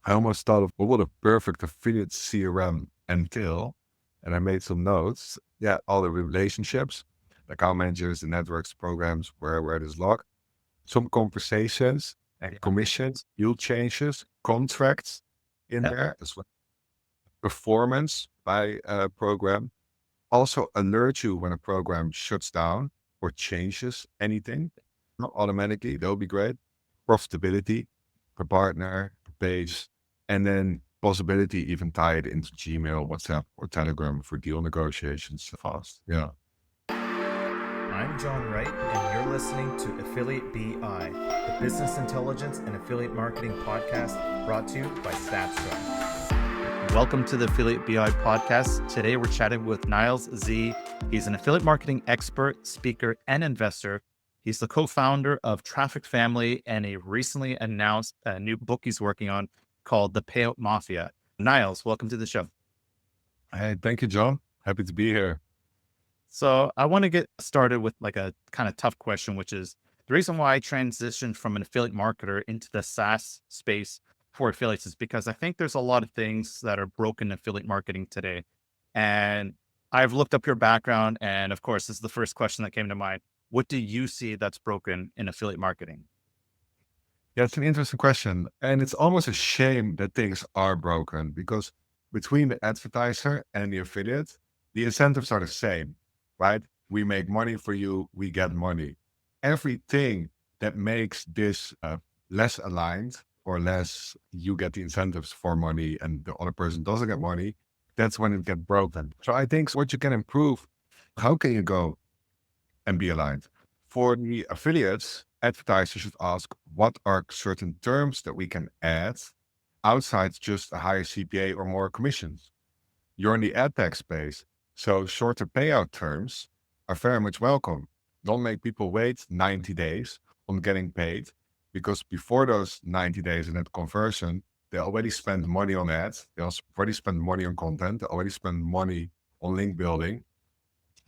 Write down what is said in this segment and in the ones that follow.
I almost thought of what would a perfect affiliate CRM entail. And I made some notes. Yeah, all the relationships, the account managers, the networks, programs, where it is logged, some conversations and Yeah. commissions, yield changes, contracts in Yeah. there as well. Performance by a program. Also alert you when a program shuts down or changes anything. Not automatically, that would be great. Profitability per partner, per page, and then possibility even tie it into Gmail, WhatsApp, or Telegram for deal negotiations fast. Yeah. I'm John Wright, and you're listening to Affiliate BI, the business intelligence and affiliate marketing podcast brought to you by StatStrive. Welcome to the Affiliate BI podcast. Today we're chatting with Niels Zee. He's an affiliate marketing expert, speaker, and investor. He's the co-founder of Traffic Family and a recently announced new book he's working on called The Payout Mafia. Niels, welcome to the show. Hey, thank you, John. Happy to be here. So I want to get started with like a kind of tough question, which is the reason why I transitioned from an affiliate marketer into the SaaS space for affiliates is because I think there's a lot of things that are broken in affiliate marketing today. And I've looked up your background. And of course, this is the first question that came to mind. What do you see that's broken in affiliate marketing? Yeah, it's an interesting question. And it's almost a shame that things are broken because between the advertiser and the affiliate, the incentives are the same, right? We make money for you, we get money. Everything that makes this less aligned or less you get the incentives for money and the other person doesn't get money, that's when it gets broken. So I think what you can improve, how can you go and be aligned? For the affiliates, advertisers should ask what are certain terms that we can add outside just a higher CPA or more commissions. You're in the ad tech space, so shorter payout terms are very much welcome. Don't make people wait 90 days on getting paid because before those 90 days in that conversion, they already spend money on ads. They also already spend money on content. They already spend money on link building.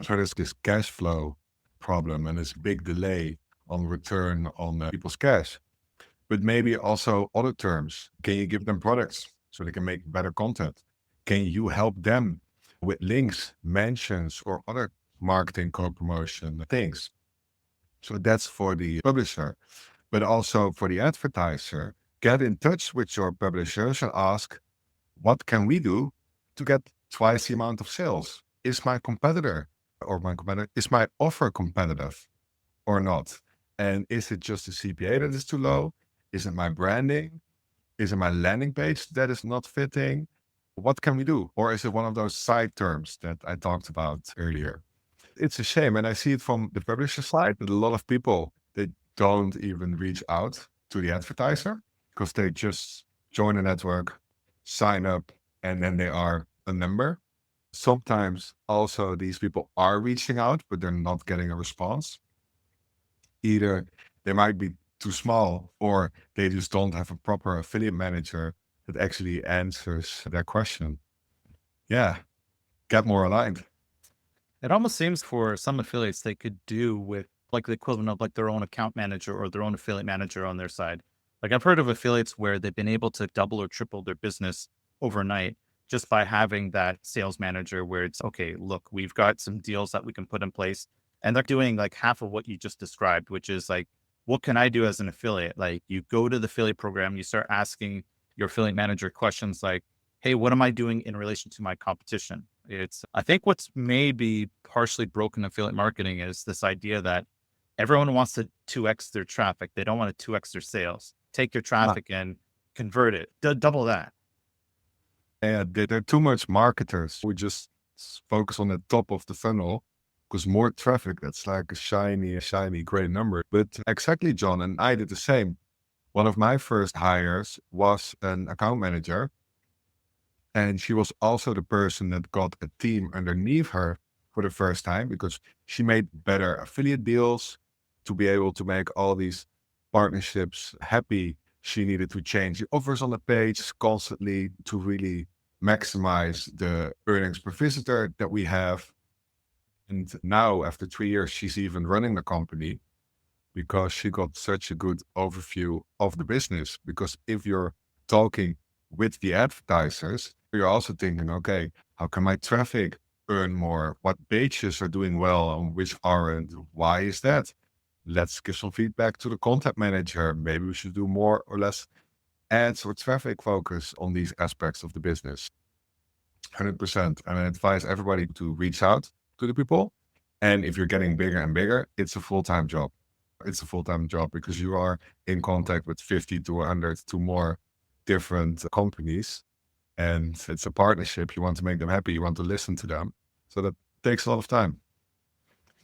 So there's this cash flow problem and this big delay on return on people's cash. But maybe also other terms. Can you give them products so they can make better content? Can you help them with links, mentions, or other marketing co-promotion things? So that's for the publisher, but also for the advertiser. Get in touch with your publishers and ask, what can we do to get twice the amount of sales? Is my competitor is my offer competitive or not? And is it just the CPA that is too low? Is it my branding? Is it my landing page that is not fitting? What can we do? Or is it one of those side terms that I talked about earlier? It's a shame. And I see it from the publisher side that a lot of people, they don't even reach out to the advertiser because they just join a network, sign up, and then they are a member. Sometimes also these people are reaching out, but they're not getting a response. Either they might be too small or they just don't have a proper affiliate manager that actually answers their question. Yeah, get more aligned. It almost seems for some affiliates they could do with like the equivalent of like their own account manager or their own affiliate manager on their side. Like I've heard of affiliates where they've been able to double or triple their business overnight just by having that sales manager where it's okay, look, we've got some deals that we can put in place. And they're doing like half of what you just described, which is like, what can I do as an affiliate? Like you go to the affiliate program, you start asking your affiliate manager questions like, hey, what am I doing in relation to my competition? I think what's maybe partially broken affiliate marketing is this idea that everyone wants to 2x their traffic. They don't want to 2x their sales. Take your Ah, traffic and convert it, double that. yeah, there are too much marketers. We just focus on the top of the funnel because more traffic, that's like a shiny, great number. But exactly, John, and I did the same. One of my first hires was an account manager. And she was also the person that got a team underneath her for the first time because she made better affiliate deals to be able to make all these partnerships happy. She needed to change the offers on the page constantly to really maximize the earnings per visitor that we have. And now, after 3 years, she's even running the company because she got such a good overview of the business. Because if you're talking with the advertisers, you're also thinking, okay, how can my traffic earn more? What pages are doing well and which aren't? Why is that? Let's give some feedback to the content manager. Maybe we should do more or less ads or traffic focus on these aspects of the business. 100%. And I advise everybody to reach out to the people. And if you're getting bigger and bigger, it's a full-time job. It's a full-time job because you are in contact with 50 to 100 to more different companies. And it's a partnership. You want to make them happy. You want to listen to them. So that takes a lot of time.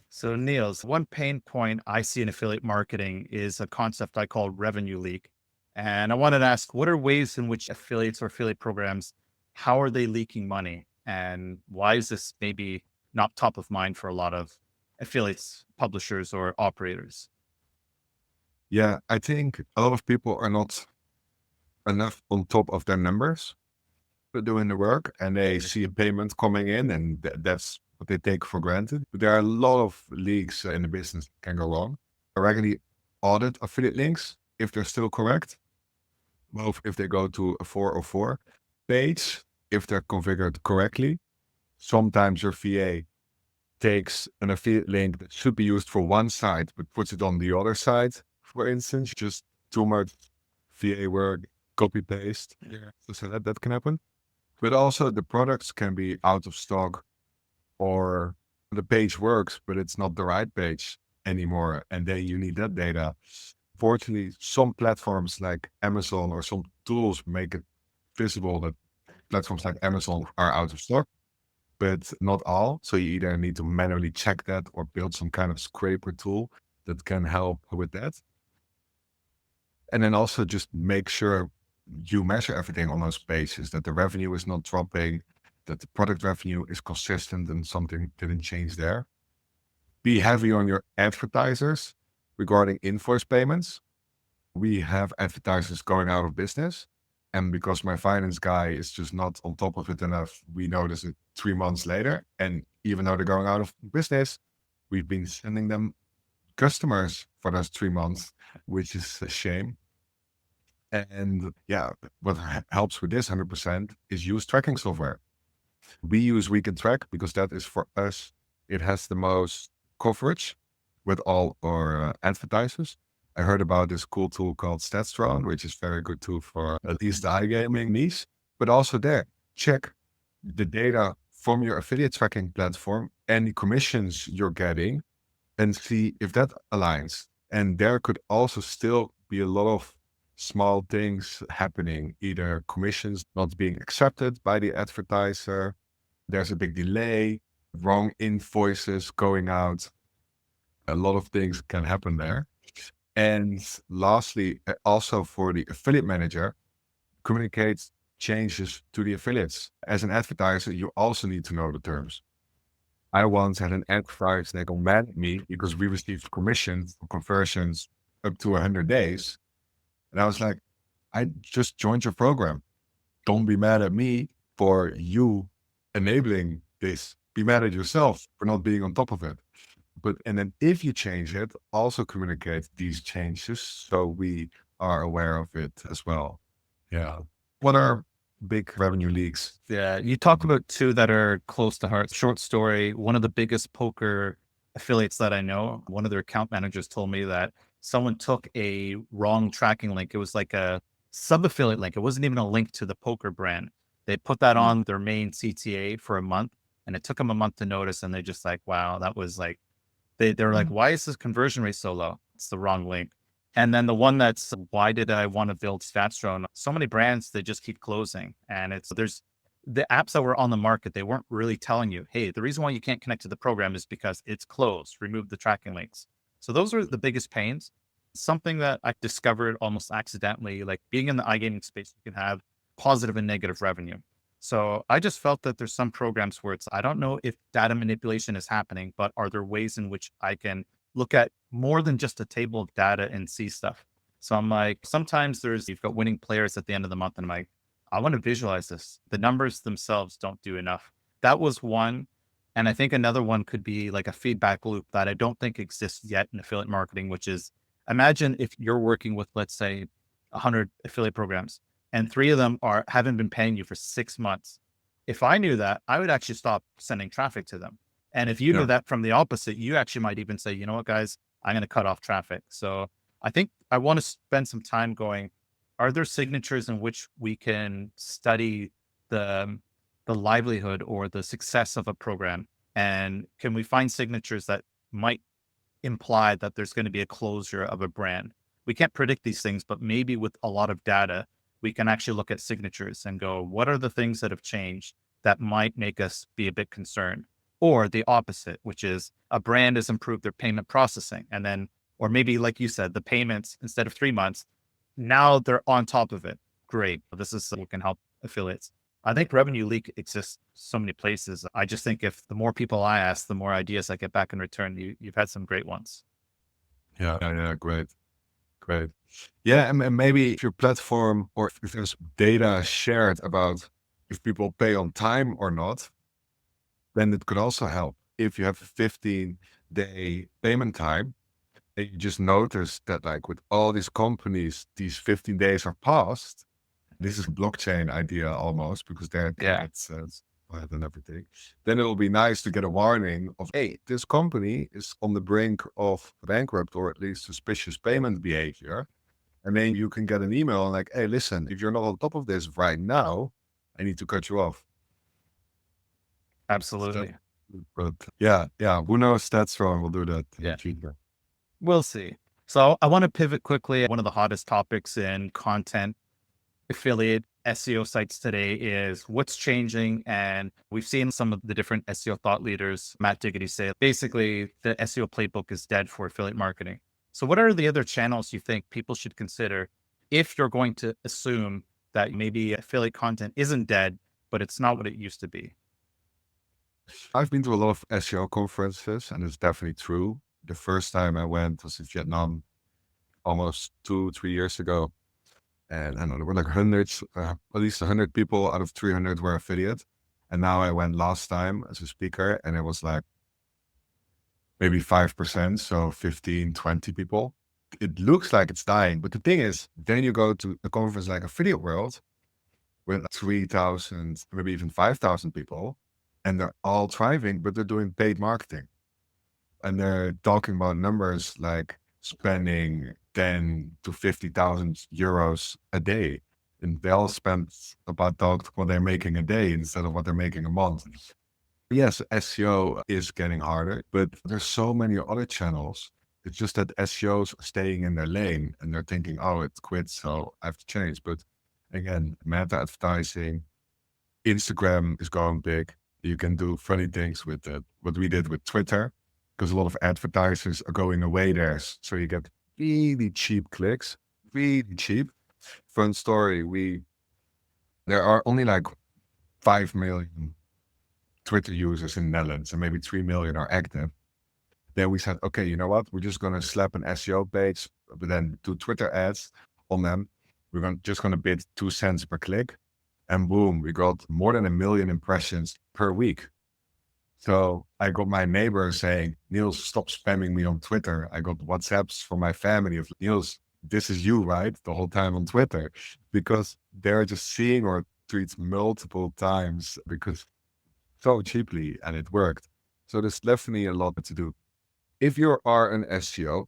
So Niels, one pain point I see in affiliate marketing is a concept I call revenue leak. And I wanted to ask, what are ways in which affiliates or affiliate programs, how are they leaking money? And why is this maybe not top of mind for a lot of affiliates, publishers, or operators? Yeah, I think a lot of people are not enough on top of their numbers. They're doing the work and they see a payment coming in and that's what they take for granted. But there are a lot of leaks in the business that can go wrong. I regularly audit affiliate links if they're still correct, both if they go to a 404 page, if they're configured correctly. Sometimes your VA takes an affiliate link that should be used for one side, but puts it on the other side, for instance, just too much VA work, copy paste. Yeah. So that can happen. But also the products can be out of stock or the page works, but it's not the right page anymore. And then you need that data. Fortunately, some platforms like Amazon or some tools make it visible that platforms like Amazon are out of stock, but not all. So you either need to manually check that or build some kind of scraper tool that can help with that. And then also just make sure you measure everything on those pages, that the revenue is not dropping, that the product revenue is consistent and something didn't change there. Be heavy on your advertisers regarding invoice payments. We have advertisers going out of business. And because my finance guy is just not on top of it enough, we notice it 3 months later. And even though they're going out of business, we've been sending them customers for those 3 months, which is a shame. And yeah, what helps with this 100% is use tracking software. We use We Can Track because that is for us, it has the most coverage with all our advertisers. I heard about this cool tool called StatsDrone, which is very good tool for at least the iGaming niche. But also there, check the data from your affiliate tracking platform and the commissions you're getting and see if that aligns. And there could also still be a lot of small things happening, either commissions not being accepted by the advertiser, there's a big delay, wrong invoices going out. A lot of things can happen there. And lastly, also for the affiliate manager, communicate changes to the affiliates. As an advertiser, you also need to know the terms. I once had an advertiser that got mad at me because we received commission for conversions up to 100 days. And I was like, I just joined your program. Don't be mad at me for you enabling this. Be mad at yourself for not being on top of it. And then if you change it, also communicate these changes so we are aware of it as well. Yeah. What are big revenue leaks? Yeah, you talk about two that are close to heart. Short story, one of the biggest poker affiliates that I know, one of their account managers told me that someone took a wrong tracking link. It was like a sub-affiliate link. It wasn't even a link to the poker brand. They put that on their main CTA for a month, and it took them a month to notice. And they're just like, wow, that was like, they're like, why is this conversion rate so low? It's the wrong link. And then the one that's why did I want to build StatsDrone? So many brands, they just keep closing. And there's the apps that were on the market, they weren't really telling you, hey, the reason why you can't connect to the program is because it's closed. Remove the tracking links. So those are the biggest pains. Something that I discovered almost accidentally, like being in the iGaming space, you can have positive and negative revenue. So I just felt that there's some programs where I don't know if data manipulation is happening, but are there ways in which I can look at more than just a table of data and see stuff? So I'm like, sometimes you've got winning players at the end of the month, and I'm like, I want to visualize this. The numbers themselves don't do enough. That was one. And I think another one could be like a feedback loop that I don't think exists yet in affiliate marketing, which is imagine if you're working with, let's say, 100 affiliate programs. and 3 of them haven't been paying you for 6 months. If I knew that, I would actually stop sending traffic to them. And if you knew Yeah. that from the opposite, you actually might even say, "You know what, guys? I'm gonna cut off traffic." So, I think I wanna spend some time going, are there signatures in which we can study the the livelihood or the success of a program? And can we find signatures that might imply that there's going to be a closure of a brand? We can't predict these things, but maybe with a lot of data, we can actually look at signatures and go, what are the things that have changed that might make us be a bit concerned? Or the opposite, which is a brand has improved their payment processing. And then, or maybe like you said, the payments instead of 3 months, now they're on top of it. Great. This is what can help affiliates. I think revenue leak exists so many places. I just think if the more people I ask, the more ideas I get back in return. You've had some great ones. Yeah, great. Great. Yeah, and maybe if your platform or if there's data shared about if people pay on time or not, then it could also help. If you have a 15-day payment time, and you just notice that like with all these companies, these 15 days are passed. This is a blockchain idea almost because they're Yeah. and everything. Then it'll be nice to get a warning of, hey, this company is on the brink of bankrupt or at least suspicious payment behavior. And then you can get an email like, hey, listen, if you're not on top of this right now, I need to cut you off. So, Absolutely. but yeah, who knows that's wrong. We'll do that in Yeah. the future. We'll see. So I want to pivot quickly. One of the hottest topics in content affiliate SEO sites today is what's changing. And we've seen some of the different SEO thought leaders, Matt Diggity, say basically the SEO playbook is dead for affiliate marketing. So, what are the other channels you think people should consider if you're going to assume that maybe affiliate content isn't dead, but it's not what it used to be? I've been to a lot of SEO conferences, and it's definitely true. The first time I went was in Vietnam almost 2, 3 years ago. And I don't know, there were like hundreds, at least 100 people out of 300 were affiliate. And now I went last time as a speaker, and it was like maybe 5%, so 15, 20 people. It looks like it's dying. But the thing is, then you go to a conference like Affiliate World with 3,000, maybe even 5,000 people, and they're all thriving, but they're doing paid marketing. And they're talking about numbers like spending 10 to 50,000 euros a day. And they'll spend about what they're making a day instead of what they're making a month. Yes, SEO is getting harder, but there's so many other channels. It's just that SEOs are staying in their lane and they're thinking, oh, it quit, so I have to change. But again, meta advertising, Instagram is going big. You can do funny things with it. What we did with Twitter, because a lot of advertisers are going away there. So you get really cheap clicks, really cheap. Fun story. There are only like 5 million Twitter users in the Netherlands and maybe 3 million are active. Then we said, okay, you know what? We're just going to slap an SEO page, but then do Twitter ads on them. Just going to bid 2 cents per click. And boom, we got more than 1 million impressions per week. So I got my neighbor saying, Niels, stop spamming me on Twitter. I got WhatsApps from my family of Niels, this is you, right? The whole time on Twitter, because they're just seeing our tweets multiple times because so cheaply and it worked. So there's definitely a lot to do. If you are an SEO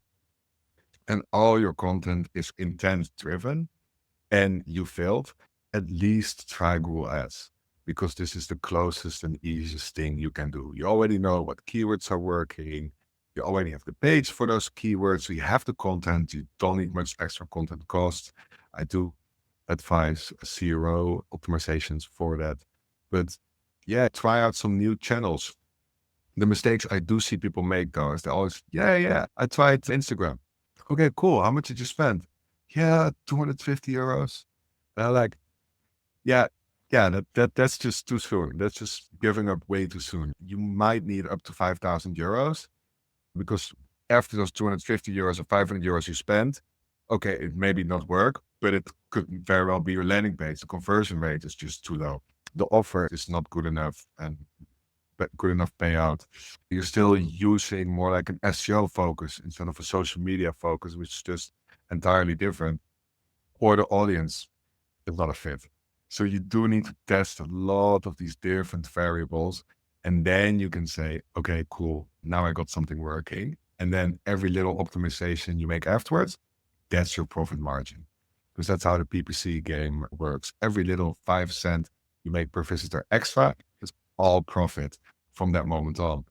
and all your content is intent driven and you failed, at least try Google Ads because this is the closest and easiest thing you can do. You already know what keywords are working. You already have the page for those keywords. So you have the content. You don't need much extra content cost. I do advise CRO optimizations for that. But yeah, try out some new channels. The mistakes I do see people make though is they always, yeah, I tried Instagram. Okay, cool. How much did you spend? Yeah, 250 euros. And I'm like, yeah, that's just too soon. That's just giving up way too soon. You might need up to 5,000 euros because after those 250 euros or 500 euros you spend, okay, it maybe not work, but it could very well be your landing page. The conversion rate is just too low. The offer is not good enough and good enough payout. You're still using more like an SEO focus instead of a social media focus, which is just entirely different. Or the audience. it's not a fit. So you do need to test a lot of these different variables. And then you can say, okay, cool. Now I got something working. And then every little optimization you make afterwards, that's your profit margin. Because that's how the PPC game works. Every little 5 cent you make per visitor extra is all profit from that moment on.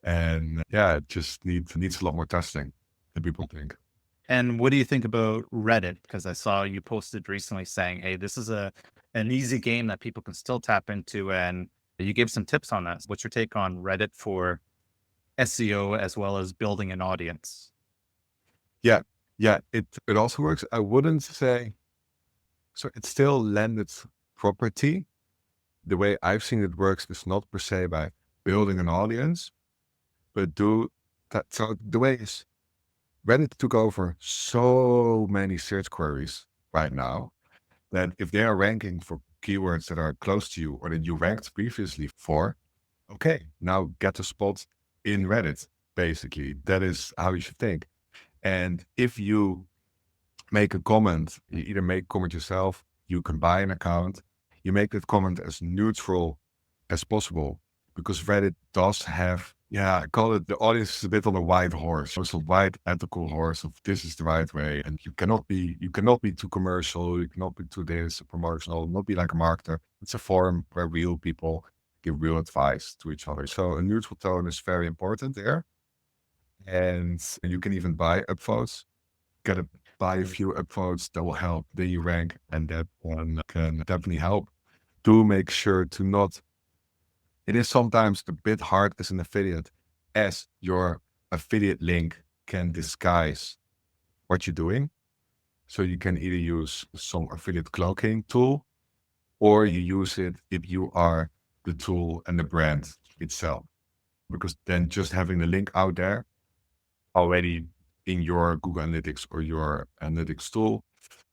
And yeah, it just needs a lot more testing than people think. And what do you think about Reddit? Because I saw you posted recently saying, "Hey, this is an easy game that people can still tap into," and you gave some tips on that. What's your take on Reddit for SEO as well as building an audience? Yeah, yeah, it also works. I wouldn't say so. It's still landed property. The way I've seen it works is not per se by building an audience, but do that. So the way is Reddit took over so many search queries right now that if they are ranking for keywords that are close to you or that you ranked previously for, okay, now get a spot in Reddit. Basically, that is how you should think. And if you make a comment, you either make a comment yourself, you can buy an account, you make that comment as neutral as possible because Reddit does have, yeah, I call it the audience is a bit on a white horse. It's a white ethical horse of this is the right way. And you cannot be too commercial, you cannot be too this promotional, not be like a marketer. It's a forum where real people give real advice to each other. So a neutral tone is very important there. And you can even buy upvotes, gotta buy a few upvotes that will help. Then you rank, and that one can definitely help. Do make sure to not. It is sometimes a bit hard as an affiliate, as your affiliate link can disguise what you're doing. So you can either use some affiliate cloaking tool, or you use it if you are the tool and the brand itself. Because then just having the link out there already in your Google Analytics or your analytics tool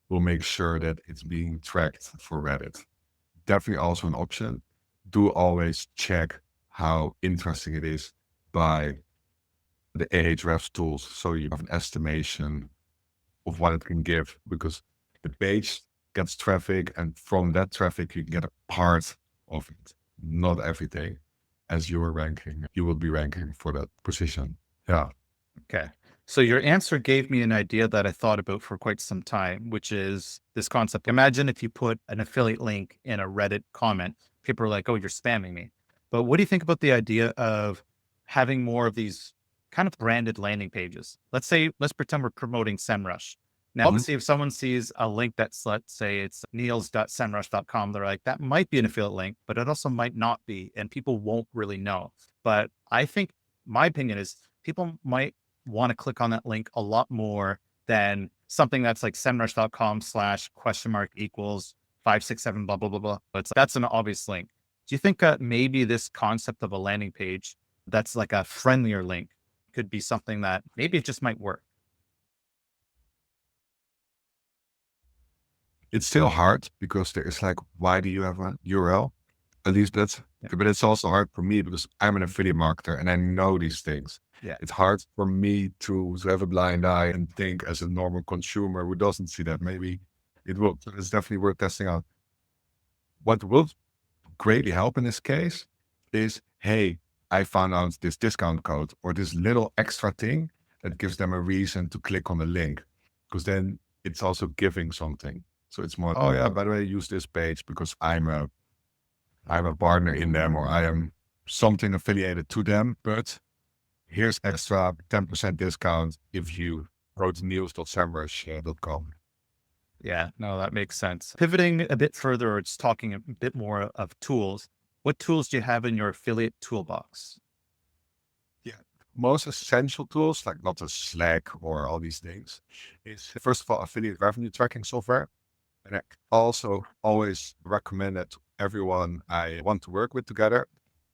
will make sure that it's being tracked for Reddit. Definitely also an option. Do always check how interesting it is by the Ahrefs tools. So you have an estimation of what it can give because the page gets traffic and from that traffic, you can get a part of it, not everything. As you are ranking, you will be ranking for that position. Yeah. Okay. So your answer gave me an idea that I thought about for quite some time, which is this concept. Imagine if you put an affiliate link in a Reddit comment, people are like, "Oh, you're spamming me." But what do you think about the idea of having more of these kind of branded landing pages? Let's pretend we're promoting SEMrush. Now, obviously, if someone sees a link that's, let's say it's niels.semrush.com, they're like, that might be an affiliate link, but it also might not be. And people won't really know. But I think my opinion is people might want to click on that link a lot more than something that's like semrush.com/? Equals 567 blah blah blah blah. That's an obvious link. Do you think that maybe this concept of a landing page that's like a friendlier link could be something that maybe it just might work? It's still hard because there is like, why do you have a URL? At least Yeah. but it's also hard for me because I'm an affiliate marketer and I know these things. Yeah. It's hard for me to have a blind eye and think as a normal consumer who doesn't see that. Maybe it will. So it's definitely worth testing out. What will greatly help in this case is, hey, I found out this discount code or this little extra thing that gives them a reason to click on the link. Because then it's also giving something. So it's more, oh yeah, by the way, use this page because I'm a partner in them or I am something affiliated to them, but here's extra 10% discount if you go to niels.semrush.com. Yeah, no, that makes sense. Pivoting a bit further, or just talking a bit more of tools. What tools do you have in your affiliate toolbox? Yeah. Most essential tools, like not a Slack or all these things, is first of all, affiliate revenue tracking software. And I also always recommend that to everyone I want to work with together.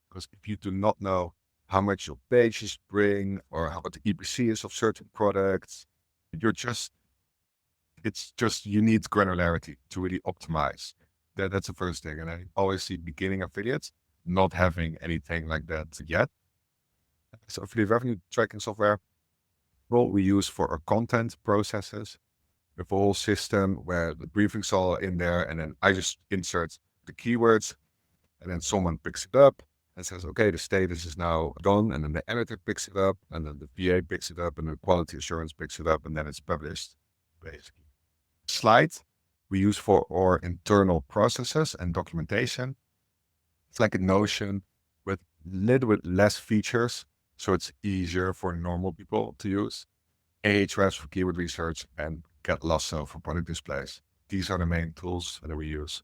Because if you do not know how much your pages bring or how what the EPC is of certain products, you're just it's just you need granularity to really optimize. That's the first thing. And I always see beginning affiliates not having anything like that yet. So affiliate revenue tracking software, what we use for our content processes, with a whole system where the briefings all in there, and then I just insert the keywords, and then someone picks it up and says, okay, the status is now done, and then the editor picks it up, and then the VA picks it up, and the quality assurance picks it up, and then it's published, basically. Slide we use for our internal processes and documentation. It's like a Notion with a little bit less features, so it's easier for normal people to use. Ahrefs for keyword research, and Get Lasso for product displays. These are the main tools that we use.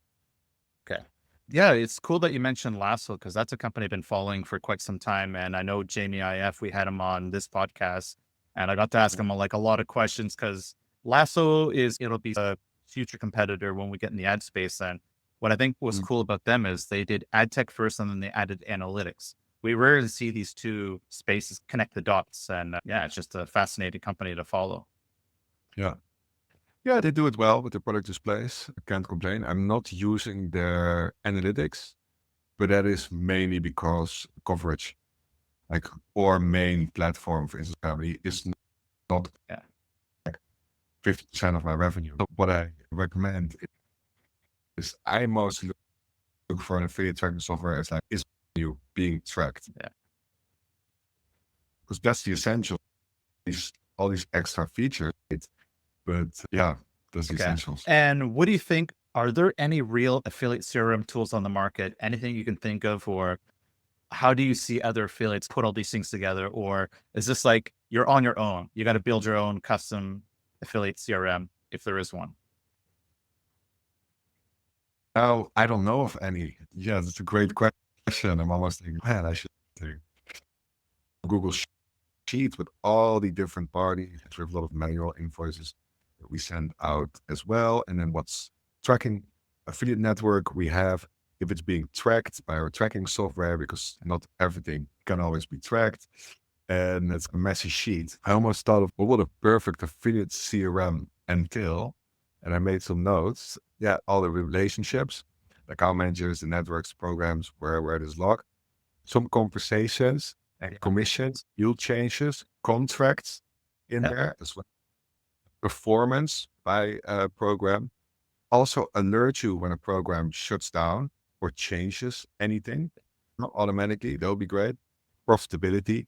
Okay. Yeah, it's cool that you mentioned Lasso because that's a company I've been following for quite some time. And I know Jamie IF, we had him on this podcast, and I got to ask him like a lot of questions because Lasso it'll be a future competitor when we get in the ad space. And what I think was cool about them is they did ad tech first and then they added analytics. We rarely see these two spaces connect the dots. And yeah, it's just a fascinating company to follow. Yeah. Yeah, they do it well with the product displays. I can't complain. I'm not using their analytics, but that is mainly because coverage. Like our main platform for Instagram is not Yeah. 50% of my revenue. So what I recommend is I mostly look for an affiliate tracking software as like, is you being tracked? Yeah. Because that's the essential. All these extra features, but yeah, that's the essentials. And what do you think? Are there any real affiliate CRM tools on the market? Anything you can think of, or how do you see other affiliates put all these things together? Or is this like you're on your own? You got to build your own custom affiliate CRM if there is one. Now, I don't know of any. Yeah, that's a great question. I'm almost thinking, man, I should do Google Sheet with all the different parties with a lot of manual invoices that we send out as well. And then what's tracking affiliate network we have, if it's being tracked by our tracking software, because not everything can always be tracked. And it's a messy sheet. I almost thought of what would a perfect affiliate CRM entail. And I made some notes. Yeah, all the relationships, the account managers, the networks, programs, where it is logged, some conversations and commissions, yield changes, contracts in there as well. Performance by a program. Also alert you when a program shuts down or changes anything. Not automatically, that would be great. Profitability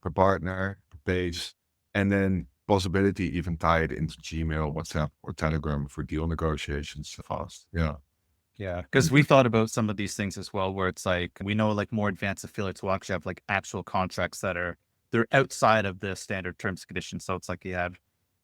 per partner, per page, and then possibility even tie it into Gmail, WhatsApp, or Telegram for deal negotiations fast. Yeah. Yeah, because we thought about some of these things as well, where it's like we know like more advanced affiliates will actually have like actual contracts that they're outside of the standard terms and conditions. So it's like you have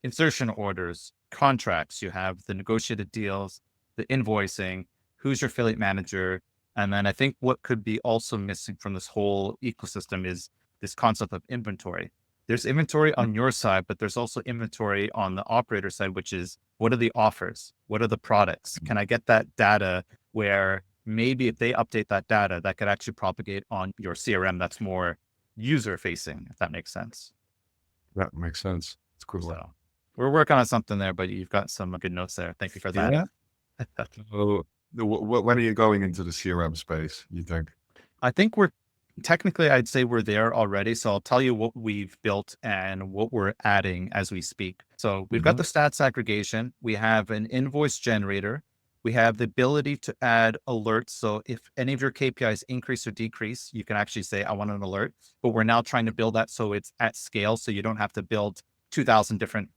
insertion orders, contracts, you have the negotiated deals, the invoicing, who's your affiliate manager. And then I think what could be also missing from this whole ecosystem is this concept of inventory. There's inventory on your side, but there's also inventory on the operator side, which is what are the offers? What are the products? Can I get that data where maybe if they update that data, that could actually propagate on your CRM that's more user facing, if that makes sense. That makes sense. It's cool. So we're working on something there, but you've got some good notes there. Thank you for that. Yeah. So, when are you going into the CRM space, you think? I think technically, I'd say we're there already. So I'll tell you what we've built and what we're adding as we speak. So we've got the stats aggregation. We have an invoice generator. We have the ability to add alerts. So if any of your KPIs increase or decrease, you can actually say, I want an alert. But we're now trying to build that so it's at scale. So you don't have to build 2,000 different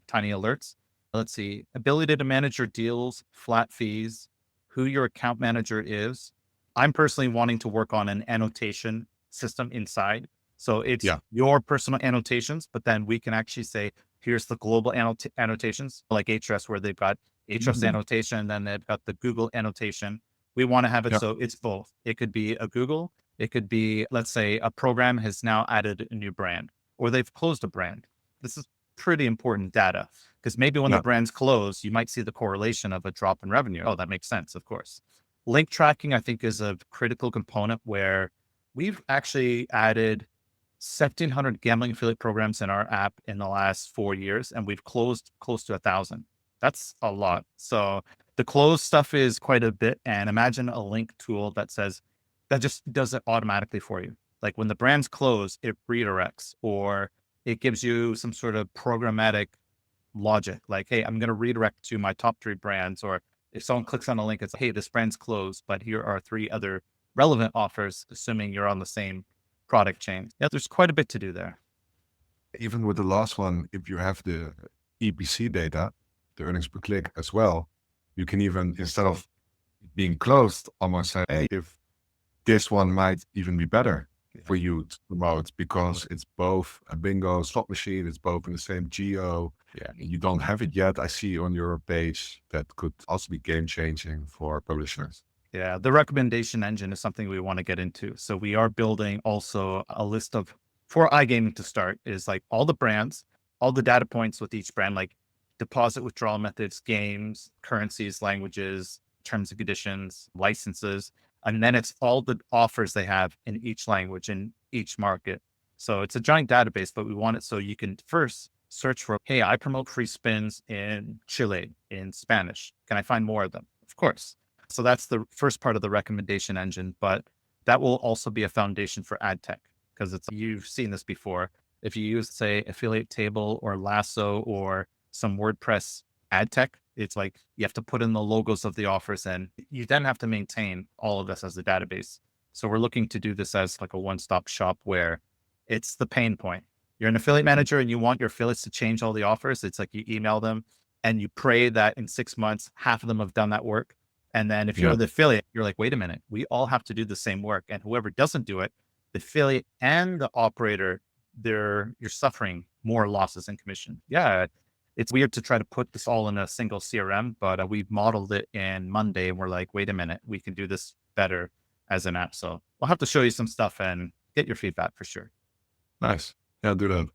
tiny alerts. Let's see, ability to manage your deals, flat fees, who your account manager is. I'm personally wanting to work on an annotation system inside. So it's your personal annotations, but then we can actually say, here's the global annotations like Ahrefs, where they've got Ahrefs annotation, and then they've got the Google annotation. We want to have it so it's both. It could be a Google. It could be, let's say, a program has now added a new brand or they've closed a brand. This is pretty important data because maybe when the brand's close, you might see the correlation of a drop in revenue. Oh, that makes sense, of course. Link tracking, I think, is a critical component where we've actually added 1,700 gambling affiliate programs in our app in the last 4 years, and we've closed close to 1,000. That's a lot. So the closed stuff is quite a bit. And imagine a link tool that just does it automatically for you. Like when the brand's closed, it redirects or it gives you some sort of programmatic logic. Like, hey, I'm going to redirect to my top 3 brands, or if someone clicks on a link, it's, hey, this brand's closed, but here are 3 other relevant offers, assuming you're on the same product chain. Yeah, there's quite a bit to do there. Even with the last one, if you have the EPC data, the earnings per click as well, you can even, instead of being closed, almost say, hey, if this one might even be better for you to promote because it's both a bingo slot machine, it's both in the same geo. Yeah, you don't have it yet. I see on your page that could also be game changing for publishers. Yeah, the recommendation engine is something we want to get into. So we are building also a list of, for iGaming to start, is like all the brands, all the data points with each brand, like deposit withdrawal methods, games, currencies, languages, terms and conditions, licenses. And then it's all the offers they have in each language, in each market. So it's a giant database, but we want it so you can first search for, hey, I promote free spins in Chile in Spanish. Can I find more of them? Of course. So that's the first part of the recommendation engine, but that will also be a foundation for ad tech, because it's, you've seen this before. If you use, say, affiliate table or Lasso or some WordPress ad tech, it's like you have to put in the logos of the offers, and you then have to maintain all of this as a database. So we're looking to do this as like a one-stop shop where it's the pain point. You're an affiliate manager and you want your affiliates to change all the offers. It's like you email them and you pray that in 6 months, half of them have done that work. And then if you're the affiliate, you're like, wait a minute, we all have to do the same work. And whoever doesn't do it, the affiliate and the operator, you're suffering more losses in commission. Yeah. It's weird to try to put this all in a single CRM, but we've modeled it in Monday and we're like, wait a minute, we can do this better as an app. So we'll have to show you some stuff and get your feedback for sure. Nice. Yeah, do that.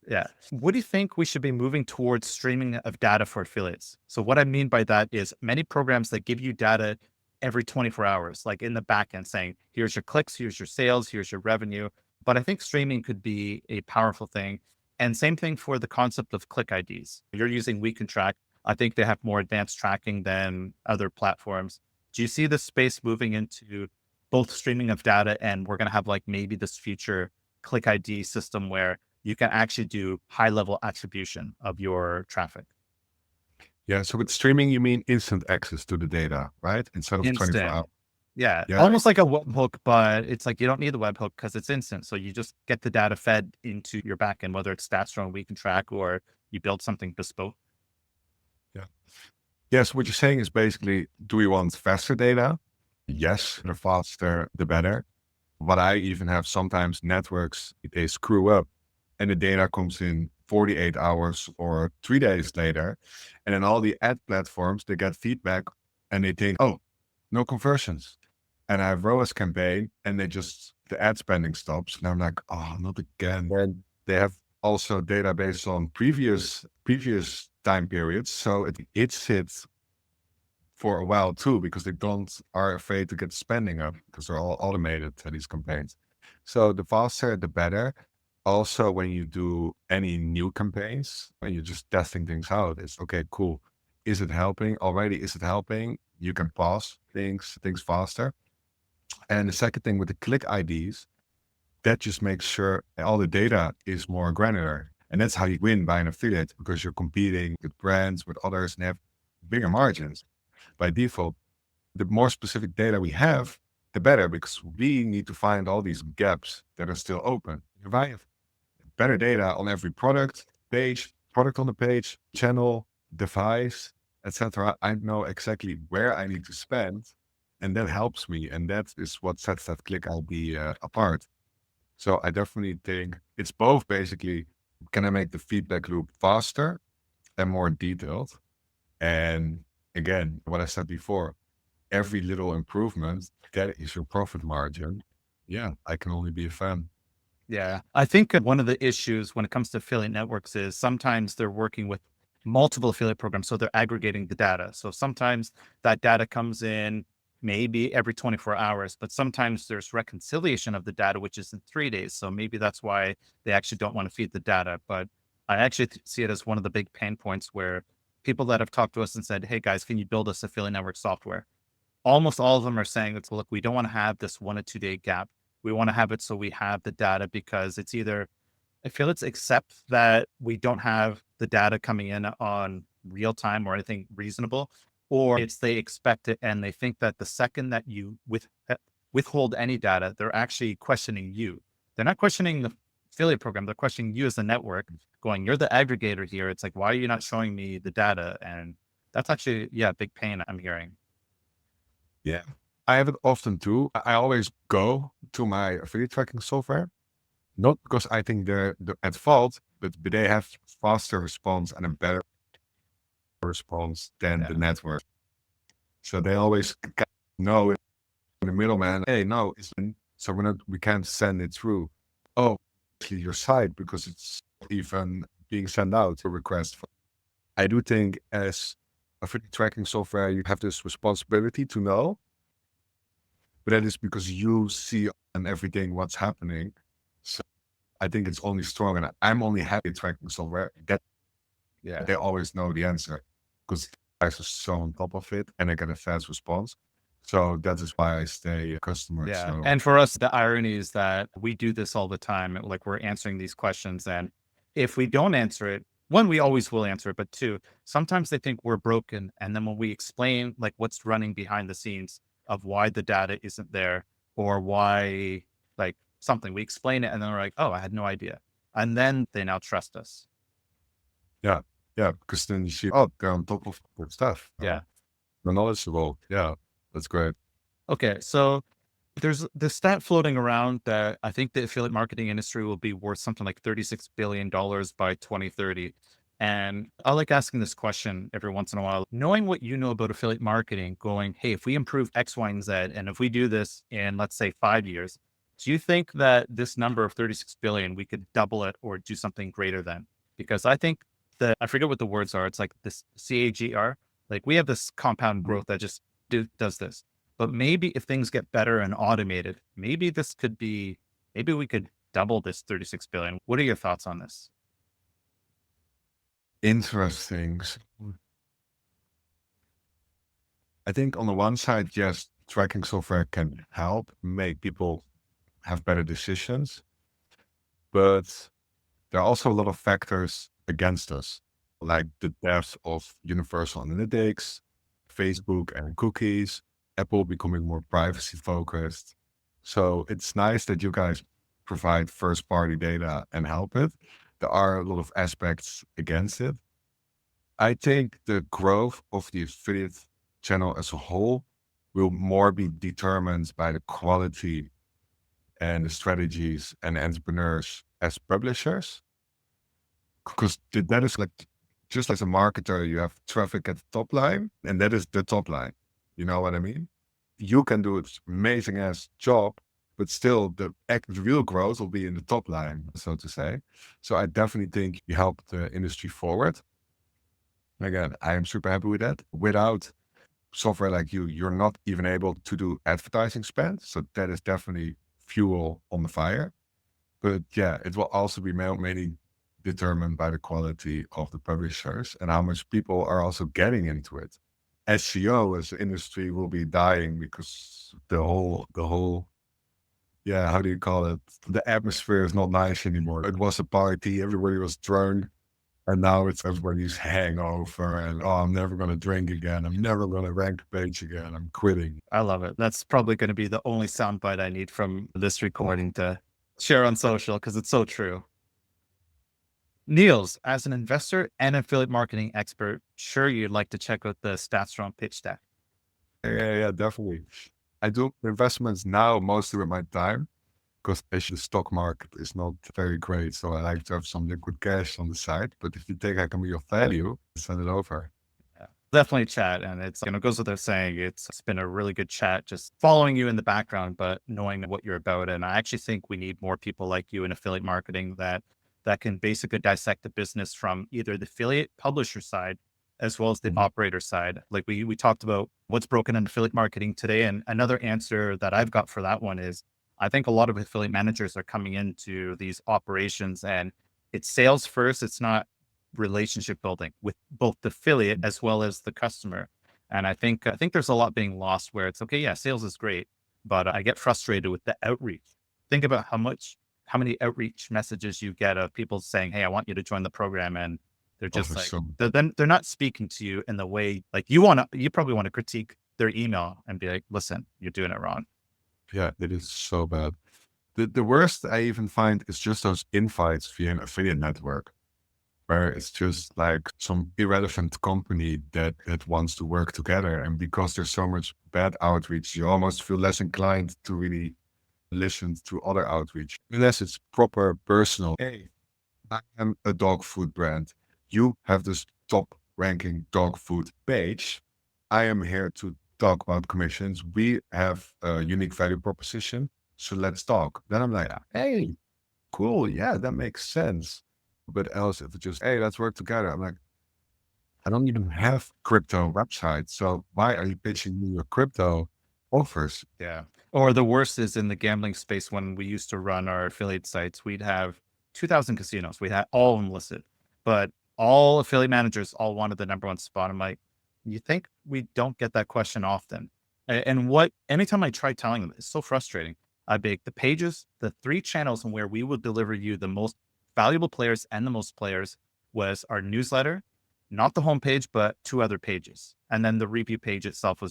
Yeah. What do you think we should be moving towards streaming of data for affiliates? So what I mean by that is many programs that give you data every 24 hours, like in the back end saying, here's your clicks, here's your sales, here's your revenue. But I think streaming could be a powerful thing. And same thing for the concept of click IDs. You're using We Can Track. I think they have more advanced tracking than other platforms. Do you see this space moving into both streaming of data, and we're going to have like maybe this future click ID system where you can actually do high level attribution of your traffic? Yeah. So with streaming, you mean instant access to the data, right? Instead of 24 Instant. hours. Yeah. Yeah. Almost like a webhook, but it's like you don't need the webhook because it's instant. So you just get the data fed into your backend, whether it's stats on We Can Track or you build something bespoke. Yeah. Yes. What you're saying is basically, do we want faster data? Yes. The faster, the better. But I even have sometimes networks, they screw up and the data comes in 48 hours or 3 days later. And then all the ad platforms, they get feedback and they think, oh, no conversions. And I have ROAS campaign and the ad spending stops. And I'm like, oh, not again. And they have also data based on previous time periods. So it sits for a while too, because they are afraid to get spending up because they're all automated, these campaigns. So the faster, the better. Also, when you do any new campaigns, when you're just testing things out, it's okay, cool. Is it helping already? Is it helping? You can pause things faster. And the second thing with the click IDs, that just makes sure all the data is more granular. And that's how you win by an affiliate, because you're competing with brands, with others, and have bigger margins by default. The more specific data we have, the better, because we need to find all these gaps that are still open. If I have better data on every product page, product on the page, channel, device, etc., I know exactly where I need to spend, and that helps me. And that is what sets that click ID apart. So I definitely think it's both. Basically, can I make the feedback loop faster and more detailed? And again, what I said before, every little improvement, that is your profit margin. Yeah, I can only be a fan. Yeah. I think one of the issues when it comes to affiliate networks is sometimes they're working with multiple affiliate programs. So they're aggregating the data. So sometimes that data comes in maybe every 24 hours, but sometimes there's reconciliation of the data, which is in 3 days. So maybe that's why they actually don't want to feed the data. But I actually see it as one of the big pain points where people that have talked to us and said, hey guys, can you build us affiliate network software? Almost all of them are saying that, look, we don't want to have this 1 to 2 day gap. We want to have it so we have the data, because it's either affiliates accept that we don't have the data coming in on real time or anything reasonable, or it's they expect it and they think that the second that you withhold any data, they're actually questioning you. They're not questioning the affiliate program, they're questioning you as the network, going, you're the aggregator here. It's like, why are you not showing me the data? And that's actually, yeah, big pain I'm hearing. Yeah. I have it often too. I always go to my affiliate tracking software, not because I think they're at fault, but they have faster response and a better response than the Yeah. network. So they always know in the middleman, hey, no, so we can't send it through. Oh, actually your site because it's even being sent out a request. I do think as affiliate tracking software, you have this responsibility to know, but that is because you see and everything what's happening. So I think it's only strong, and I'm only happy tracking software that Yeah. they always know the answer because guys are so on top of it and I get a fast response. So that is why I stay a customer. Yeah. So And for us, the irony is that we do this all the time. Like we're answering these questions. And if we don't answer it, one, we always will answer it. But two, sometimes they think we're broken. And then when we explain like what's running behind the scenes of why the data isn't there or why like something, we explain it and then we're like, oh, I had no idea. And then they now trust us. yeah, yeah, because then you see, oh, they're on top of good stuff. Yeah. They're knowledgeable. Yeah, that's great. Okay. So there's the stat floating around that I think the affiliate marketing industry will be worth something like $36 billion by 2030. And I like asking this question every once in a while, knowing what you know about affiliate marketing, going, hey, if we improve X, Y, and Z, and if we do this in, let's say, 5 years, do you think that this number of 36 billion, we could double it or do something greater than? Because I think that I forget what the words are. It's like this CAGR. Like we have this compound growth that just does this. But maybe if things get better and automated, maybe this could be, maybe we could double this 36 billion. What are your thoughts on this? Interesting. I think on the one side, yes, tracking software can help make people have better decisions, but there are also a lot of factors against us, like the death of universal analytics, Facebook and cookies, Apple becoming more privacy focused. So it's nice that you guys provide first party data and help it. There are a lot of aspects against it. I think the growth of the affiliate channel as a whole will more be determined by the quality and the strategies and entrepreneurs as publishers. Because that is like, just as a marketer, you have traffic at the top line, and that is the top line. You know what I mean? You can do this amazing ass job, but still the real growth will be in the top line, so to say. So I definitely think you help the industry forward. Again, I am super happy with that. Without software like you, you're not even able to do advertising spend. So that is definitely fuel on the fire. But yeah, it will also be mainly determined by the quality of the publishers and how much people are also getting into it. SEO as an industry will be dying because the whole, yeah, how do you call it? The atmosphere is not nice anymore. It was a party, everybody was drunk, and now it's everybody's hangover and, oh, I'm never going to drink again. I'm never going to rank the page again. I'm quitting. I love it. That's probably going to be the only soundbite I need from this recording to share on social because it's so true. Niels, as an investor and affiliate marketing expert, sure you'd like to check out the stats from Pitch Deck. Yeah, definitely. I do investments now mostly with my time because the stock market is not very great. So I like to have some liquid cash on the side. But if you think I can be of value, send it over. Yeah. Definitely chat. And it's, goes without saying, it's been a really good chat, just following you in the background, but knowing what you're about. And I actually think we need more people like you in affiliate marketing that can basically dissect the business from either the affiliate publisher side as well as the Mhm. operator side. Like we talked about what's broken in affiliate marketing today. And another answer that I've got for that one is I think a lot of affiliate managers are coming into these operations and it's sales first. It's not relationship building with both the affiliate as well as the customer. And I think there's a lot being lost where it's okay, yeah, sales is great, but I get frustrated with the outreach. Think about how much how many outreach messages you get of people saying, "Hey, I want you to join the program," and they're Oh, just there's like, some, they're not speaking to you in the way like you probably want to critique their email and be like, "Listen, you're doing it wrong." yeah, it is so bad. The worst I even find is just those invites via an affiliate network, where it's just like some irrelevant company that wants to work together. And because there's so much bad outreach, you almost feel less inclined to really listen to other outreach, unless it's proper personal. Hey, I am a dog food brand. You have this top ranking dog food page. I am here to talk about commissions. We have a unique value proposition. So let's talk. Then I'm like, Yeah. hey, cool. Yeah, that makes sense. But else, if it's just, hey, let's work together. I'm like, I don't even have crypto website. So why are you pitching me your crypto offers? Yeah. Or the worst is in the gambling space when we used to run our affiliate sites, we'd have 2,000 casinos. We had all of them listed, but all affiliate managers all wanted the number one spot. I'm like, you think we don't get that question often? And what, anytime I try telling them, it's so frustrating. I beg the pages, the three channels and where we will deliver you the most valuable players and the most players was our newsletter, not the homepage, but two other pages. And then the review page itself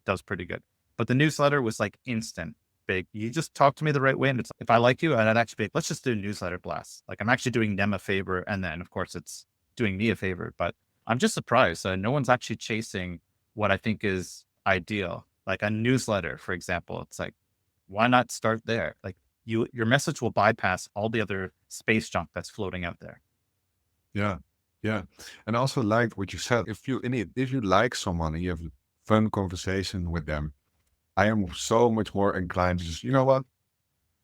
does pretty good. But the newsletter was like instant big. You just talk to me the right way. And it's if I like you, and I'd actually be like, let's just do a newsletter blast. Like I'm actually doing them a favor. And then of course it's doing me a favor. But I'm just surprised. No one's actually chasing what I think is ideal. Like a newsletter, for example. It's like, why not start there? Like your message will bypass all the other space junk that's floating out there. Yeah. Yeah. And I also liked what you said. If you like someone and you have a fun conversation with them, I am so much more inclined to just, you know what?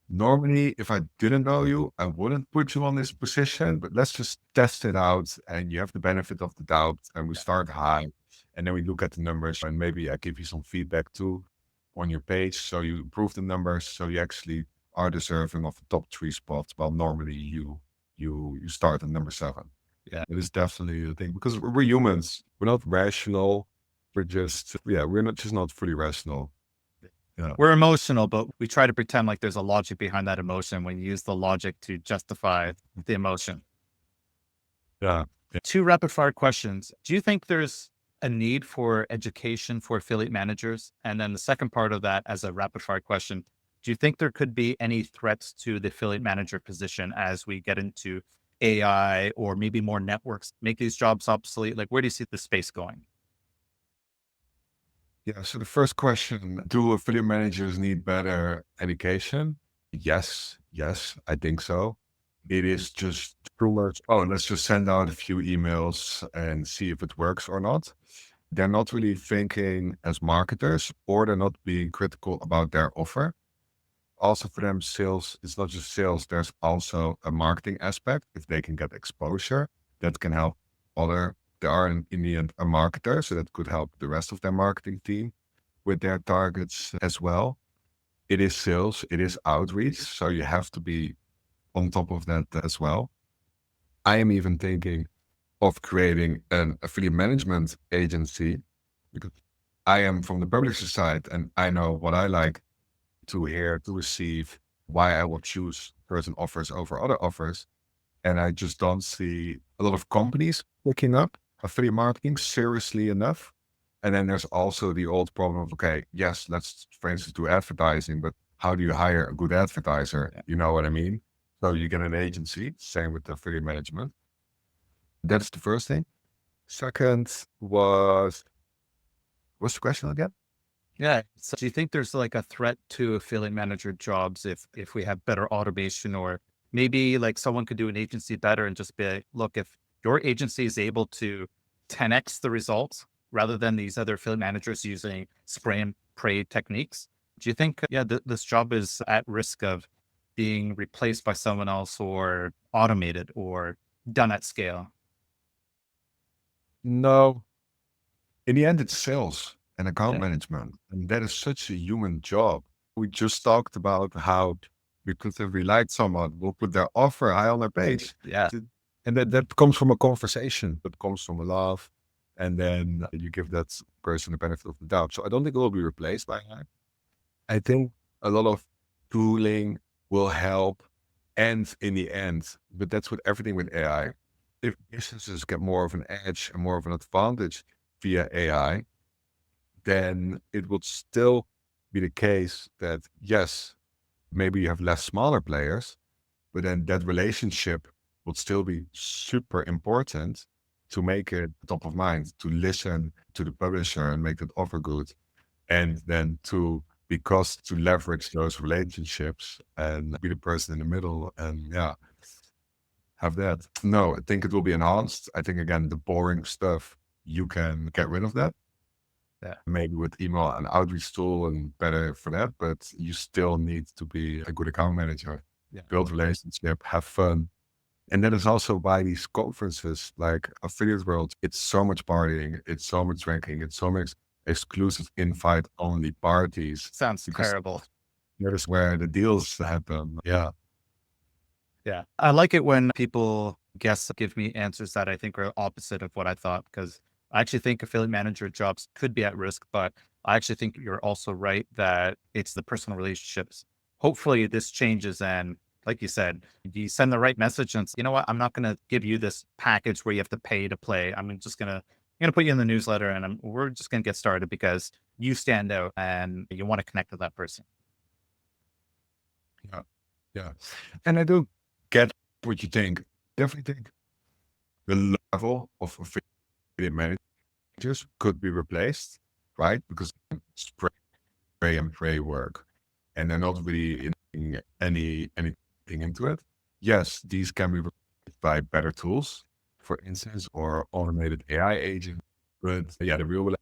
Normally, if I didn't know you, I wouldn't put you on this position, but let's just test it out. And you have the benefit of the doubt. And we start high. And then we look at the numbers. And maybe I give you some feedback too on your page. So you improve the numbers. So you actually are deserving of the top three spots. While normally you start at number seven. Yeah. It is definitely a thing because we're humans. We're not rational. We're just, yeah, we're not just not fully rational. Yeah. We're emotional, but we try to pretend like there's a logic behind that emotion when you use the logic to justify the emotion. Yeah. Two rapid fire questions. Do you think there's a need for education for affiliate managers? And then the second part of that, as a rapid fire question, do you think there could be any threats to the affiliate manager position as we get into AI or maybe more networks make these jobs obsolete? Like, where do you see the space going? Yeah. So the first question, do affiliate managers need better education? Yes. Yes, I think so. It is just too much. Oh, let's just send out a few emails and see if it works or not. They're not really thinking as marketers, or they're not being critical about their offer. Also for them, sales, it's not just sales, there's also a marketing aspect. If they can get exposure, that can help they are in the end a marketer, so that could help the rest of their marketing team with their targets as well. It is sales, it is outreach, so you have to be on top of that as well. I am even thinking of creating an affiliate management agency because I am from the publisher side and I know what I like to hear, to receive, why I will choose certain offers over other offers. And I just don't see a lot of companies picking up affiliate marketing seriously enough. And then there's also the old problem of, okay, yes, let's, for instance, do advertising, but how do you hire a good advertiser? Yeah. You know what I mean? So you get an agency, same with affiliate management. That's the first thing. Second what's the question again? Yeah. So do you think there's like a threat to affiliate manager jobs if we have better automation or maybe like someone could do an agency better and just be like, look, if your agency is able to 10x the results rather than these other affiliate managers using spray and pray techniques, do you think this job is at risk of being replaced by someone else or automated or done at scale? No, in the end, it's sales and account Yeah. management. And that is such a human job. We just talked about how because if we like someone, we'll put their offer high on their page. Yeah. And that comes from a conversation, that comes from a laugh. And then you give that person the benefit of the doubt. So I don't think it will be replaced by AI. I think a lot of tooling will help. And in the end, but that's with everything with AI. If businesses get more of an edge and more of an advantage via AI, then it would still be the case that, yes, maybe you have less smaller players, but then that relationship would still be super important to make it top of mind, to listen to the publisher and make that offer good. And then because to leverage those relationships and be the person in the middle and yeah, have that. No, I think it will be enhanced. I think again, the boring stuff, you can get rid of that. Yeah. Maybe with email and outreach tool and better for that, but you still need to be a good account manager, Yeah. build relationship, have fun. And that is also why these conferences like Affiliate World, it's so much partying, it's so much drinking, it's so much exclusive invite only parties Sounds because terrible. that is where the deals happen. Yeah. Yeah. I like it when people give me answers that I think are opposite of what I thought, because I actually think affiliate manager jobs could be at risk, but I actually think you're also right that it's the personal relationships. Hopefully this changes and like you said, you send the right message and you know what, I'm not going to give you this package where you have to pay to play. I'm just going to put you in the newsletter and we're just going to get started because you stand out and you want to connect with that person. Yeah. Yeah. And I do get what you think. Definitely think the level of affiliate managers could be replaced, right? Because spray and pray work. And they're not really in anything into it. Yes, these can be replaced by better tools, for instance, or automated AI agent. But yeah, the real Yeah.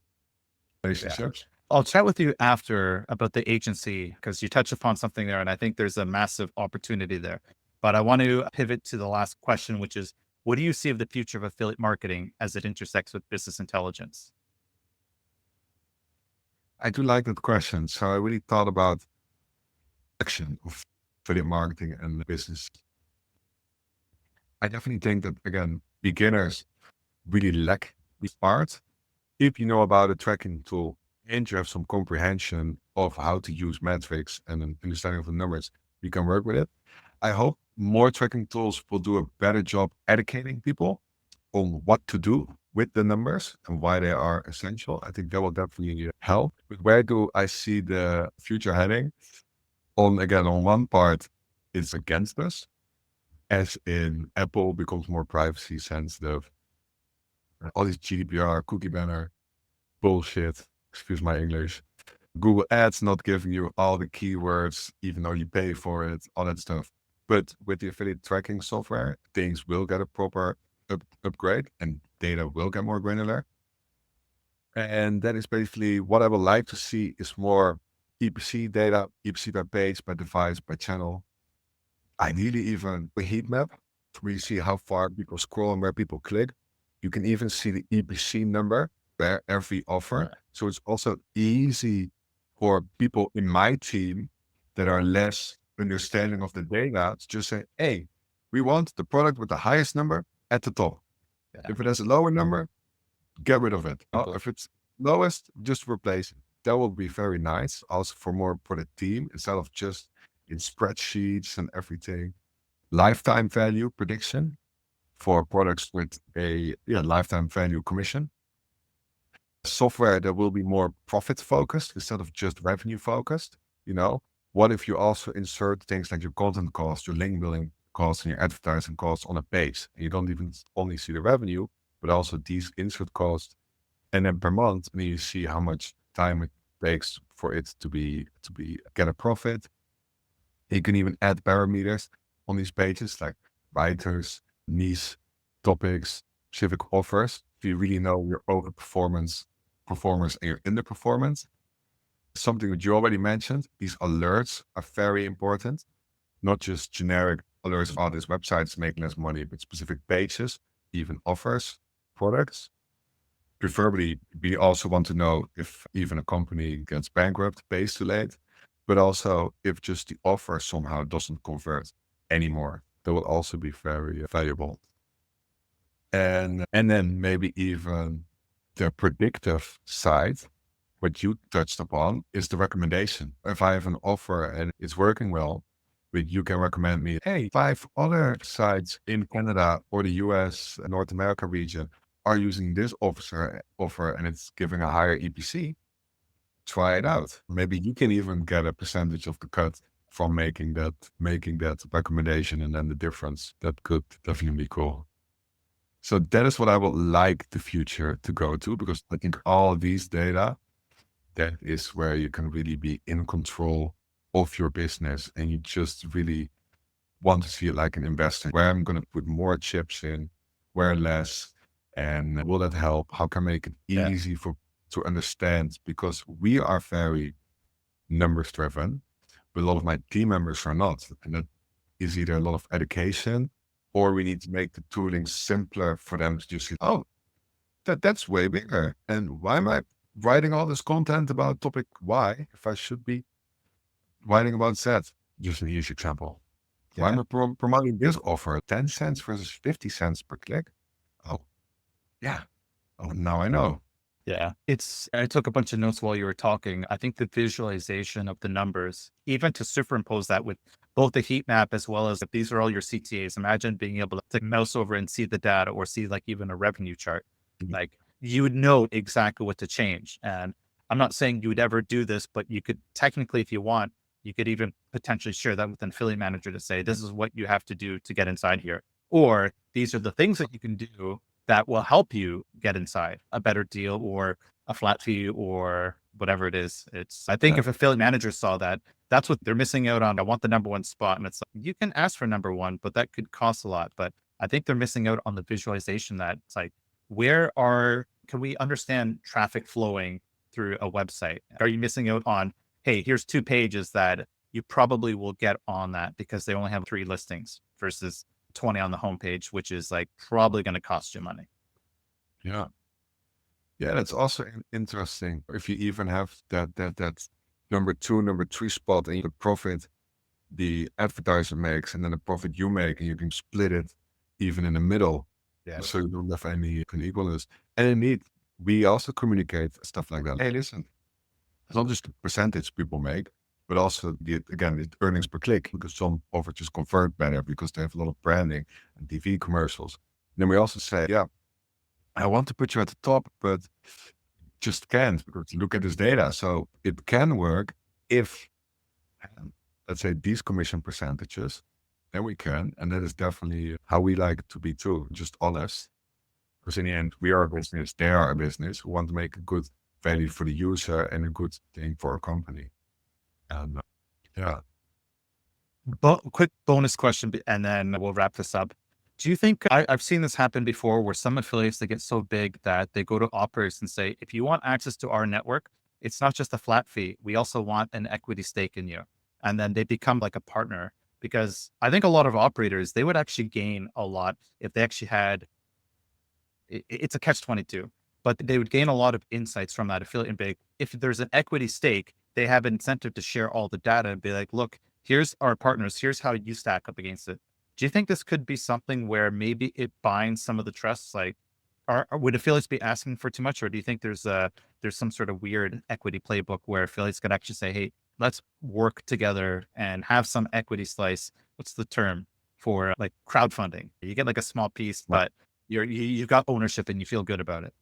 relationships. I'll chat with you after about the agency because you touched upon something there, and I think there's a massive opportunity there. But I want to pivot to the last question, which is what do you see of the future of affiliate marketing as it intersects with business intelligence? I do like that question. So I really thought about action of affiliate marketing and business. I definitely think that again, beginners really lack this part. If you know about a tracking tool and you have some comprehension of how to use metrics and an understanding of the numbers, you can work with it. I hope more tracking tools will do a better job educating people on what to do with the numbers and why they are essential. I think that will definitely help. But where do I see the future heading? On one part, it's against us, as in Apple becomes more privacy sensitive. All these GDPR, cookie banner bullshit, excuse my English. Google Ads not giving you all the keywords, even though you pay for it, all that stuff. But with the affiliate tracking software, things will get a proper upgrade and data will get more granular. And that is basically what I would like to see is more EPC data, EPC by page, by device, by channel. Ideally, even a heat map where you see how far people scroll and where people click. You can even see the EPC number where every offer. Right. So it's also easy for people in my team that are less understanding of the data to just say, hey, we want the product with the highest number at the top. Yeah. If it has a lower number, get rid of it. Simple. If it's lowest, just replace it. That will be very nice. Also for the team instead of just in spreadsheets and everything. Lifetime value prediction for products with a lifetime value commission. Software that will be more profit focused instead of just revenue focused. You know, what if you also insert things like your content cost, your link building costs, and your advertising costs on a page, and you don't even only see the revenue, but also these insert costs, and then per month, and you see how much time it takes for it to get a profit. You can even add parameters on these pages like writers, niche topics, specific offers. If you really know your overperformance performers and your underperformance. Something that you already mentioned, these alerts are very important. Not just generic alerts, all these websites making less money, but specific pages, even offers, products. Preferably, we also want to know if even a company gets bankrupt, pays too late, but also if just the offer somehow doesn't convert anymore. That will also be very valuable. And then maybe even the predictive side, what you touched upon, is the recommendation. If I have an offer and it's working well, but you can recommend me, hey, 5 other sites in Canada or the US, North America region are using this offer and it's giving a higher EPC. Try it out. Maybe you can even get a percentage of the cut from making that recommendation, and then the difference. That could definitely be cool. So that is what I would like the future to go to, because I think all these data, that is where you can really be in control of your business, and you just really want to see it like an investor. Where I'm going to put more chips in, where less, and will that help? How can I make it Yeah. easy for to understand? Because we are very numbers driven, but a lot of my team members are not, and that is either a lot of education, or we need to make the tooling simpler for them to just see, oh, that's way bigger. And why am I writing all this content about topic Y if I should be writing about Z? Just an easy example. Why am Yeah. I promoting this offer? 10 cents versus 50 cents per click? Oh, yeah. Oh, now I know. Yeah. I took a bunch of notes while you were talking. I think the visualization of the numbers, even to superimpose that with both the heat map as well as if these are all your CTAs, imagine being able to mouse over and see the data or see like even a revenue chart. Mhm. Like you would know exactly what to change. And I'm not saying you would ever do this, but you could technically, if you want, you could even potentially share that with an affiliate manager to say, this is what you have to do to get inside here. Or these are the things that you can do that will help you get inside a better deal or a flat fee or whatever it is. I think Yeah. if affiliate managers saw that, that's what they're missing out on. I want the number one spot. And it's like, you can ask for number one, but that could cost a lot. But I think they're missing out on the visualization that it's like, can we understand traffic flowing through a website? Are you missing out on, hey, here's 2 pages that you probably will get on that because they only have 3 listings versus 20 on the homepage, which is like probably going to cost you money. Yeah. Yeah, that's also interesting. If you even have that number two, number three spot, and the profit the advertiser makes, and then the profit you make, and you can split it even in the middle, Yeah. so you don't have any unequalness. And indeed, we also communicate stuff like that. Hey, listen, it's not just the percentage people make, but also the earnings per click, because some offers just convert better because they have a lot of branding and TV commercials. And then we also say, yeah, I want to put you at the top, but just can't, because look at this data. So it can work if, let's say, these commission percentages, then we can. And that is definitely how we like it to be too, just honest. Because in the end, we are a business, they are a business who want to make a good value for the user and a good thing for a company. And yeah, Quick bonus question, and then we'll wrap this up. Do you think I've seen this happen before where some affiliates they get so big that they go to operators and say, if you want access to our network, it's not just a flat fee. We also want an equity stake in you. And then they become like a partner because I think a lot of operators, they would actually gain a lot if they actually had it's a catch 22, but they would gain a lot of insights from that affiliate. And be like, if there's an equity stake, they have an incentive to share all the data and be like, look, here's our partners. Here's how you stack up against it. Do you think this could be something where maybe it binds some of the trusts? Like, would affiliates be asking for too much, or do you think there's some sort of weird equity playbook where affiliates could actually say, hey, let's work together and have some equity slice? What's the term for like crowdfunding? You get like a small piece, right. but you've got ownership and you feel good about it.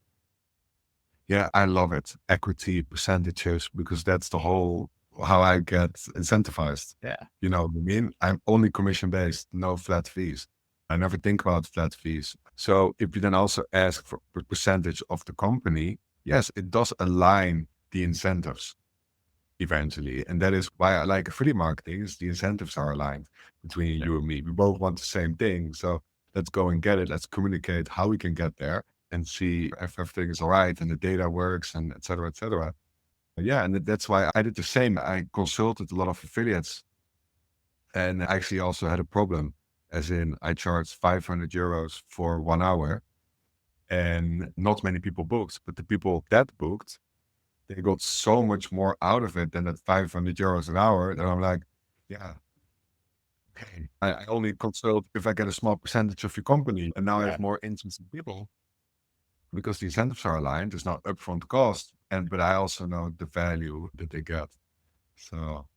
Yeah, I love it. Equity percentages, because that's the whole how I get incentivized. Yeah. You know what I mean? I'm only commission based, no flat fees. I never think about flat fees. So if you then also ask for a percentage of the company, yes, it does align the incentives eventually. And that is why I like affiliate marketing, is the incentives are aligned between Yeah. you and me. We both want the same thing. So let's go and get it. Let's communicate how we can get there and see if everything is all right and the data works and et cetera, et cetera. Yeah. And that's why I did the same. I consulted a lot of affiliates, and I actually also had a problem, as in I charged 500 euros for 1 hour, and not many people booked, but the people that booked, they got so much more out of it than that 500 euros an hour. And I'm like, yeah, okay. I only consult if I get a small percentage of your company. And now I Yeah. have more interested people because the incentives are aligned. There's not upfront cost. But I also know the value that they get. So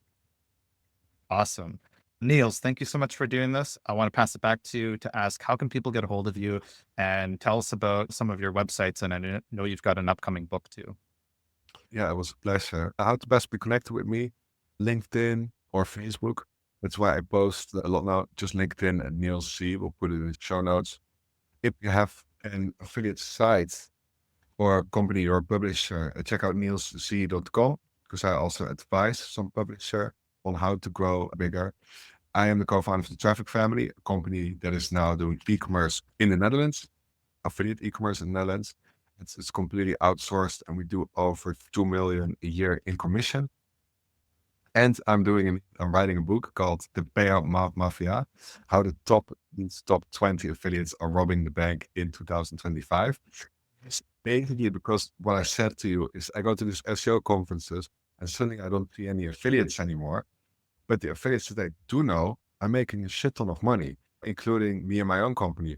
Awesome. Niels, thank you so much for doing this. I want to pass it back to you to ask how can people get a hold of you and tell us about some of your websites. And I know you've got an upcoming book too. Yeah, it was a pleasure. How to best be connected with me? LinkedIn or Facebook. That's why I post a lot now. Just LinkedIn and Niels Zee. We'll put it in the show notes. If you have an affiliate site or a company or a publisher, check out nielszee.com because I also advise some publisher on how to grow bigger. I am the co-founder of the Traffic Family, a company that is now doing e-commerce in the Netherlands, affiliate e-commerce in the Netherlands. It's completely outsourced and we do over 2 million a year in commission. And I'm writing a book called The Payout Mafia, how these top 20 affiliates are robbing the bank in 2025. It's basically because what I said to you is I go to these SEO conferences and suddenly I don't see any affiliates anymore. But the affiliates that I do know are making a shit ton of money, including me and my own company.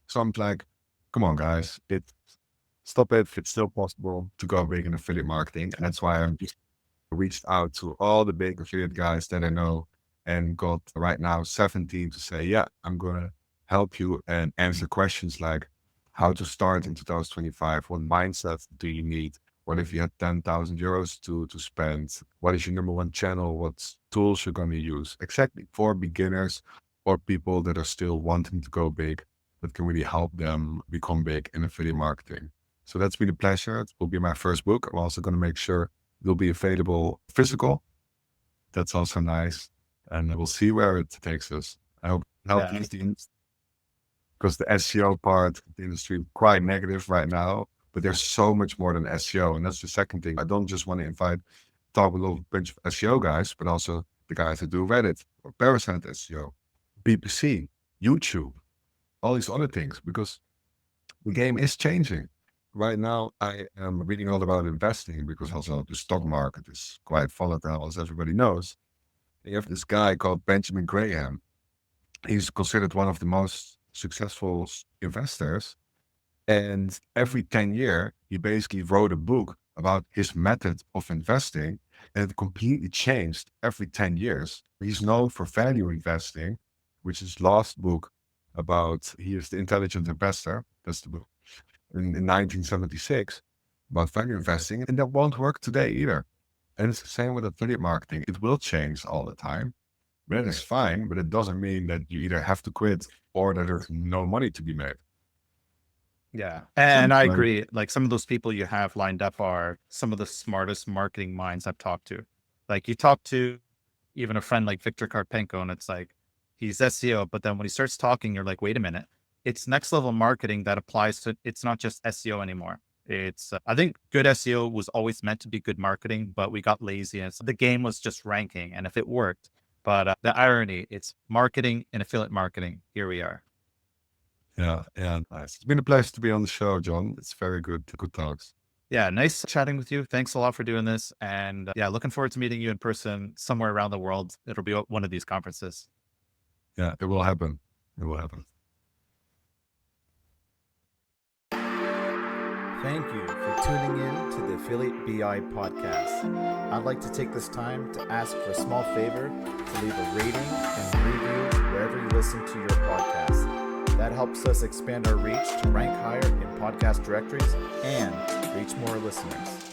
So I'm like, come on, guys, stop it. It's still possible to go big in affiliate marketing. And that's why I'm just reached out to all the big affiliate guys that I know and got right now 17 to say, yeah, I'm going to help you and answer questions like how to start in 2025. What mindset do you need? What if you had 10,000 euros to spend? What is your number one channel? What tools you're going to use? Exactly for beginners or people that are still wanting to go big, that can really help them become big in affiliate marketing. So that's been a pleasure. It will be my first book. I'm also going to make sure it will be available physical. That's also nice. And we'll see where it takes us. I hope it helps Yeah. because the SEO part of the industry is quite negative right now, but there's so much more than SEO. And that's the second thing. I don't just want to talk with a little bunch of SEO guys, but also the guys that do Reddit or Parasite SEO, PPC, YouTube, all these other things, because the game is changing. Right now, I am reading all about investing because also the stock market is quite volatile, as everybody knows. You have this guy called Benjamin Graham. He's considered one of the most successful investors. And every 10 years, he basically wrote a book about his method of investing, and it completely changed every 10 years. He's known for value investing, which is last book about, he is the intelligent investor. That's the book in 1976 about value investing. And that won't work today either. And it's the same with affiliate marketing. It will change all the time. That is fine, but it doesn't mean that you either have to quit or that there's no money to be made. Yeah. And I Right. agree. Like some of those people you have lined up are some of the smartest marketing minds I've talked to. Like you talk to even a friend like Victor Karpenko, and it's like he's SEO, but then when he starts talking, you're like, wait a minute, it's next level marketing that applies to it's not just SEO anymore. It's I think good SEO was always meant to be good marketing, but we got lazy and the game was just ranking. And if it worked, but the irony, it's marketing and affiliate marketing. Here we are. Yeah, yeah, nice. It's been a pleasure to be on the show, John. It's very good talks. Yeah, nice chatting with you. Thanks a lot for doing this. And yeah, looking forward to meeting you in person somewhere around the world. It'll be one of these conferences. Yeah, it will happen. It will happen. Thank you for tuning in to the Affiliate BI podcast. I'd like to take this time to ask for a small favor to leave a rating and review wherever you listen to your podcast. That helps us expand our reach to rank higher in podcast directories and reach more listeners.